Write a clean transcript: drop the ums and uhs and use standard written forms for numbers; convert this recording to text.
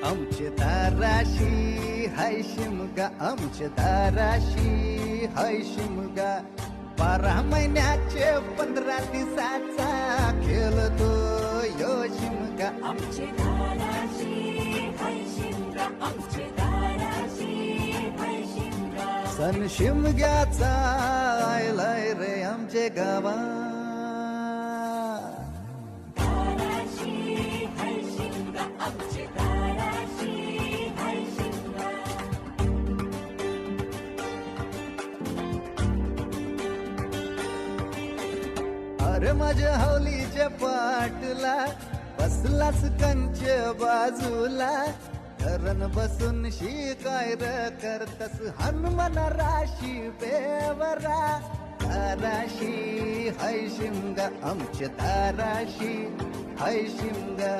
आमचे दाराशी हाय शिमगा, आमचे दाराशी हाय शिमगा. 12 महिन्याचे 15 दिवसाचा खेळतो यो शिमगा. आमचे दाराशी हाय शिमगा, आमचे दाराशी हाय शिमगा. सण शिमग्याचा आयलाय रे आमचे गावा. दाराशी हाय शिमगा, आमचे दाराशी हाय शिमगा. अरे माझ्या हौलीच्या पाटला बसलास कंच बाजूला. धरण बसून शिकाय र करतस हनुमान राशी बेवरा. दाराशी हाय शिमगा, आमच्या दाराशी हाय शिमगा.